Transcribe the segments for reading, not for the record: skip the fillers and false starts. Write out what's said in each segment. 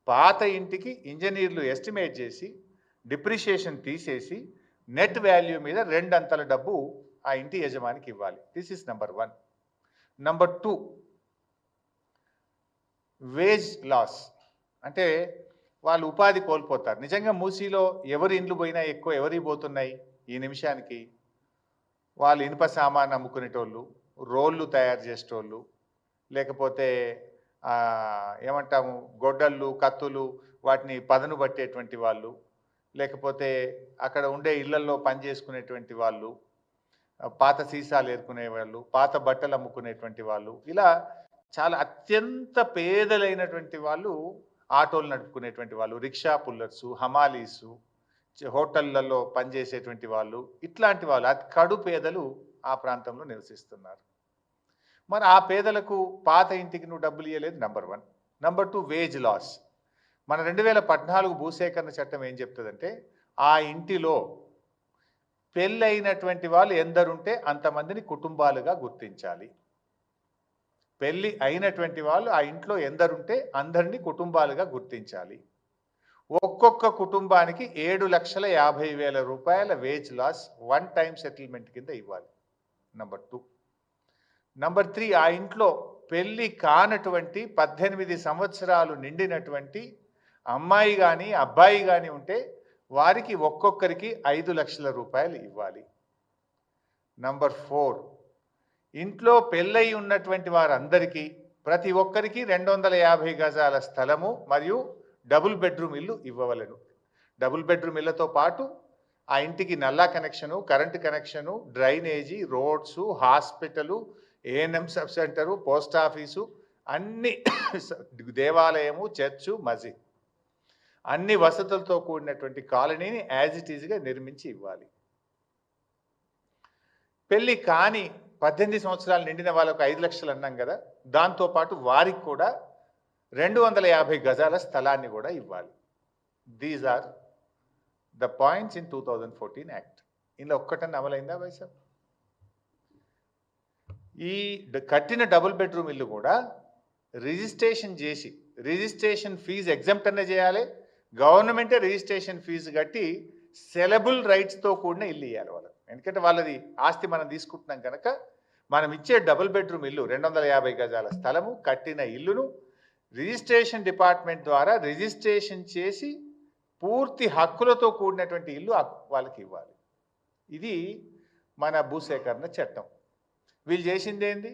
పాత ఇంటికి ఇంజనీర్లు ఎస్టిమేట్ చేసి డిప్రిషియేషన్ తీసేసి నెట్ వాల్యూ మీద 2 అంతల డబ్బు ఆ ఇంటి యజమానికి ఇవ్వాలి. This is number 1. Number 2, wage loss. అంటే వాళ్ళు ఉపాధి కోల్పోతారు. నిజంగా మూసీలో ఎవరి ఇండ్లు పోయినా ఎక్కువ ఎవరి పోతున్నాయి ఈ నిమిషానికి? వాళ్ళు ఇనుప సామాన్ అమ్ముకునేటోళ్ళు, రోళ్ళు తయారు చేసేటోళ్ళు, లేకపోతే ఏమంటాము గొడ్డళ్ళు, కత్తులు, వాటిని పదను పట్టేటువంటి వాళ్ళు, లేకపోతే అక్కడ ఉండే ఇళ్లల్లో పనిచేసుకునేటువంటి వాళ్ళు, పాత సీసాలు ఏరుకునే వాళ్ళు, పాత బట్టలు అమ్ముకునేటువంటి వాళ్ళు, ఇలా చాలా అత్యంత పేదలైనటువంటి వాళ్ళు ఆటోలు నడుపుకునేటువంటి వాళ్ళు, రిక్షా పుల్లర్సు, హమాలీసు, హోటళ్లలో పనిచేసేటువంటి వాళ్ళు, ఇట్లాంటి వాళ్ళు అతి కడు పేదలు ఆ ప్రాంతంలో నివసిస్తున్నారు. మరి ఆ పేదలకు పాత ఇంటికి నువ్వు డబ్బులు ఇవ్వలేదు, నెంబర్ 1. Number 2, wage loss. మన 2014 భూసేకరణ చట్టం ఏం చెప్తుందంటే, ఆ ఇంటిలో పెళ్ళైనటువంటి వాళ్ళు ఎందరుంటే అంతమందిని కుటుంబాలుగా గుర్తించాలి. పెళ్ళి అయినటువంటి వాళ్ళు ఆ ఇంట్లో ఎందరుంటే అందరినీ కుటుంబాలుగా గుర్తించాలి. ఒక్కొక్క కుటుంబానికి 7,50,000 రూపాయల వేజ్ లాస్ 1 టైం సెటిల్మెంట్ కింద ఇవ్వాలి. నెంబర్ 2. నెంబర్ 3, ఆ ఇంట్లో పెళ్ళి కానటువంటి 18 సంవత్సరాలు నిండినటువంటి అమ్మాయి కానీ అబ్బాయి కానీ ఉంటే వారికి ఒక్కొక్కరికి 5 లక్షల రూపాయలు ఇవ్వాలి. నంబర్ 4, ఇంట్లో పెళ్ళై ఉన్నటువంటి వారందరికీ ప్రతి ఒక్కరికి 250 గజాల స్థలము మరియు డబుల్ బెడ్రూమ్ ఇల్లు ఇవ్వవలెను. డబుల్ బెడ్రూమ్ ఇళ్లతో పాటు ఆ ఇంటికి నల్లా connection, current connection, drainage, roads, hospital, ANM sub centre, post office, అన్ని దేవాలయము, చర్చు, మసీద్, అన్ని వసతులతో కూడినటువంటి కాలనీని యాజ్ ఇట్ ఈజ్గా నిర్మించి ఇవ్వాలి. పెళ్ళి కాని 18 సంవత్సరాలు నిండిన వాళ్ళకు 5 లక్షలు అన్నాం కదా, దాంతోపాటు వారికి కూడా 250 గజాల స్థలాన్ని కూడా ఇవ్వాలి. These are the points in 2014 act. ఇందులో ఒక్కటన్నా అమలైందా వైసాబ్? ఈ కట్టిన డబుల్ బెడ్రూమ్ ఇల్లు కూడా రిజిస్ట్రేషన్ చేసి, రిజిస్ట్రేషన్ ఫీజు ఎగ్జామ్ట్ అన్న చేయాలి, గవర్నమెంటే రిజిస్ట్రేషన్ ఫీజు కట్టి సెలబుల్ రైట్స్తో కూడిన ఇల్లు ఇవ్వాలి వాళ్ళకి. ఎందుకంటే వాళ్ళది ఆస్తి మనం తీసుకుంటున్నాం కనుక మనం ఇచ్చే డబుల్ బెడ్రూమ్ ఇల్లు 250 గజాల స్థలము కట్టిన ఇల్లును రిజిస్ట్రేషన్ డిపార్ట్మెంట్ ద్వారా రిజిస్ట్రేషన్ చేసి పూర్తి హక్కులతో కూడినటువంటి ఇల్లు వాళ్ళకి ఇవ్వాలి. ఇది మన భూసేకరణ చట్టం. వీళ్ళు చేసింది ఏంది?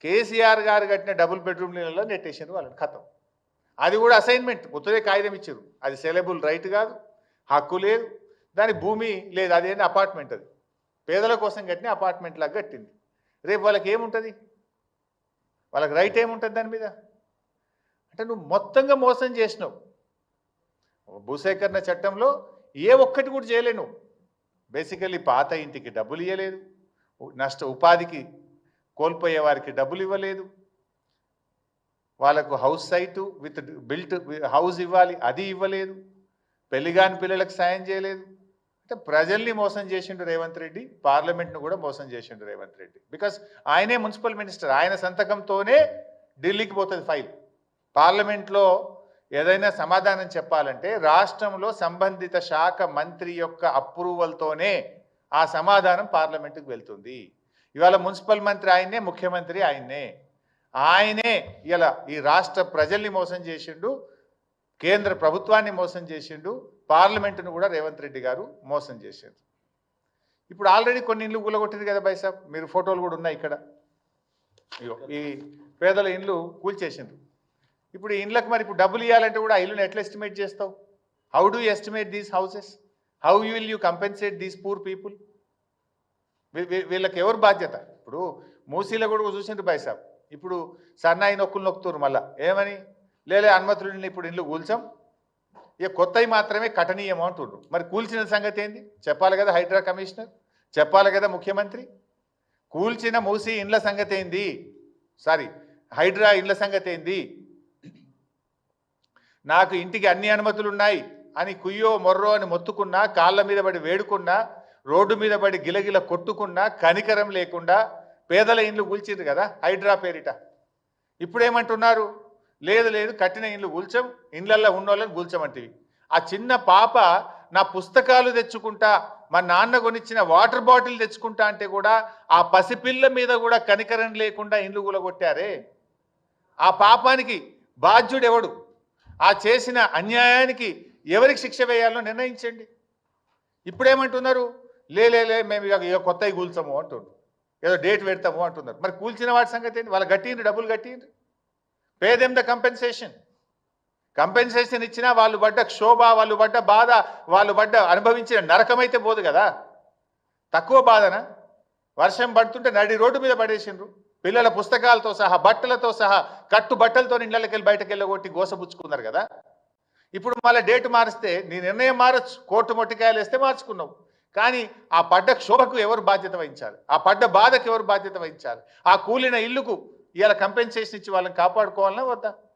కేసీఆర్ గారు కట్టిన డబుల్ బెడ్రూమ్ ఇళ్లలో నెట్టేసారు వాళ్ళని, ఖతం. అది కూడా అసైన్మెంట్, ఉత్తరే కాగితం ఇచ్చారు. అది సెలబుల్ రైట్ కాదు, హక్కు లేదు, దాని భూమి లేదు, అదేంటి అపార్ట్మెంట్. అది పేదల కోసం కట్టిన అపార్ట్మెంట్ లాగా కట్టింది. రేపు వాళ్ళకి ఏముంటుంది? వాళ్ళకి రైట్ ఏముంటుంది దాని మీద? అంటే నువ్వు మొత్తంగా మోసం చేసినావు. భూసేకరణ చట్టంలో ఏ ఒక్కటి కూడా చేయలేను. బేసికల్లీ పాత ఇంటికి డబ్బులు ఇవ్వలేదు, ఉపాధికి కోల్పోయే వారికి డబ్బులు ఇవ్వలేదు, వాళ్ళకు house site with built house ఇవ్వాలి, అది ఇవ్వలేదు, పెళ్లిగాని పిల్లలకు సాయం చేయలేదు. అంటే ప్రజల్ని మోసం చేసిండు రేవంత్ రెడ్డి, పార్లమెంట్ను కూడా మోసం చేసిండు రేవంత్ రెడ్డి. బికాస్ ఆయనే మున్సిపల్ మినిస్టర్, ఆయన సంతకంతోనే ఢిల్లీకి పోతుంది ఫైల్. పార్లమెంట్లో ఏదైనా సమాధానం చెప్పాలంటే రాష్ట్రంలో సంబంధిత శాఖ మంత్రి యొక్క అప్రూవల్తోనే ఆ సమాధానం పార్లమెంటుకు వెళ్తుంది. ఇవాళ మున్సిపల్ మంత్రి ఆయన్నే, ముఖ్యమంత్రి ఆయనే ఇలా ఈ రాష్ట్ర ప్రజల్ని మోసం చేసిండు, కేంద్ర ప్రభుత్వాన్ని మోసం చేసిండు, పార్లమెంటును కూడా రేవంత్ రెడ్డి గారు మోసం చేశారు. ఇప్పుడు ఆల్రెడీ కొన్ని ఇళ్ళు కూలగొట్టింది కదా బైసాబ్, మీరు ఫోటోలు కూడా ఉన్నాయి ఇక్కడ. ఈ పేదల ఇళ్ళు కూల్చేసిండ్రు. ఇప్పుడు ఈ ఇళ్ళకి మరి ఇప్పుడు డబ్బులు ఇవ్వాలంటే కూడా ఆ ఇల్లుని ఎట్లా ఎస్టిమేట్ చేస్తావు? How do estimate these houses? How will you compensate these poor people? వీళ్ళకి ఎవరు బాధ్యత? ఇప్పుడు మూసీలో కూడా చూసిండ్రు బైసాబ్, ఇప్పుడు సన్నాయి నొక్కులు నొక్కుతున్నారు మళ్ళా. ఏమని? లేలే అనుమతులు ఇప్పుడు ఇల్లు కూల్చాం, ఇక కొత్తవి మాత్రమే కఠనీయం అంటుండ్రు. మరి కూల్చిన సంగతి ఏంది చెప్పాలి కదా హైడ్రా కమిషనర్, చెప్పాలి కదా ముఖ్యమంత్రి. కూల్చిన మూసీ ఇండ్ల సంగతి ఏంది, హైడ్రా ఇండ్ల సంగతి ఏంది? నాకు ఇంటికి అన్ని అనుమతులు ఉన్నాయి అని కుయ్యో మొర్రో అని మొత్తుకున్నా, కాళ్ళ మీద పడి వేడుకున్నా, రోడ్డు మీద పడి గిలగిల కొట్టుకున్నా కనికరం లేకుండా పేదల ఇండ్లు కూల్చిండ్రు కదా హైడ్రా పేరిట. ఇప్పుడేమంటున్నారు? లేదు లేదు కట్టిన ఇండ్లు కూల్చం, ఇండ్లల్లో ఉన్నోళ్ళని కూల్చమంటివి. ఆ చిన్న పాప నా పుస్తకాలు తెచ్చుకుంటా, మా నాన్న కొనిచ్చిన వాటర్ బాటిల్ తెచ్చుకుంటా అంటే కూడా ఆ పసిపిల్ల మీద కూడా కనికరం లేకుండా ఇండ్లు కూలగొట్టారే. ఆ పాపానికి బాధ్యుడు ఎవడు? ఆ చేసిన అన్యాయానికి ఎవరికి శిక్ష వేయాలో నిర్ణయించండి. ఇప్పుడేమంటున్నారు? లే మేము ఇక కొత్తవి కూల్చము అంటున్నారు, ఏదో డేట్ పెడతాము అంటున్నారు. మరి కూల్చిన వాటి సంగతి ఏంటి? వాళ్ళు కట్టిండ్రు, డబ్బులు కట్టిండ్రు. Pay them the compensation. Compensation ఇచ్చినా వాళ్ళు పడ్డ క్షోభ, వాళ్ళు పడ్డ బాధ, వాళ్ళు పడ్డ అనుభవించిన నరకమైతే పోదు కదా. తక్కువ బాధనా? వర్షం పడుతుంటే నడి రోడ్డు మీద పడేసిండ్రు, పిల్లల పుస్తకాలతో సహా బట్టలతో సహా కట్టు బట్టలతో ఇళ్ళకి వెళ్ళి బయటకు వెళ్ళగొట్టి గోసపుచ్చుకున్నారు కదా. ఇప్పుడు మళ్ళీ డేట్ మారిస్తే నీ నిర్ణయం మారచ్చు, కోర్టు మొట్టికాయలు వేస్తే మార్చుకున్నావు. కానీ ఆ పడ్డ క్షోభకు ఎవరు బాధ్యత వహించాలి? ఆ పడ్డ బాధకు ఎవరు బాధ్యత వహించాలి? ఆ కూలిన ఇల్లుకు ఇవాళ కంపెన్సేషన్ ఇచ్చి వాళ్ళని కాపాడుకోవాలన్నా వద్దా?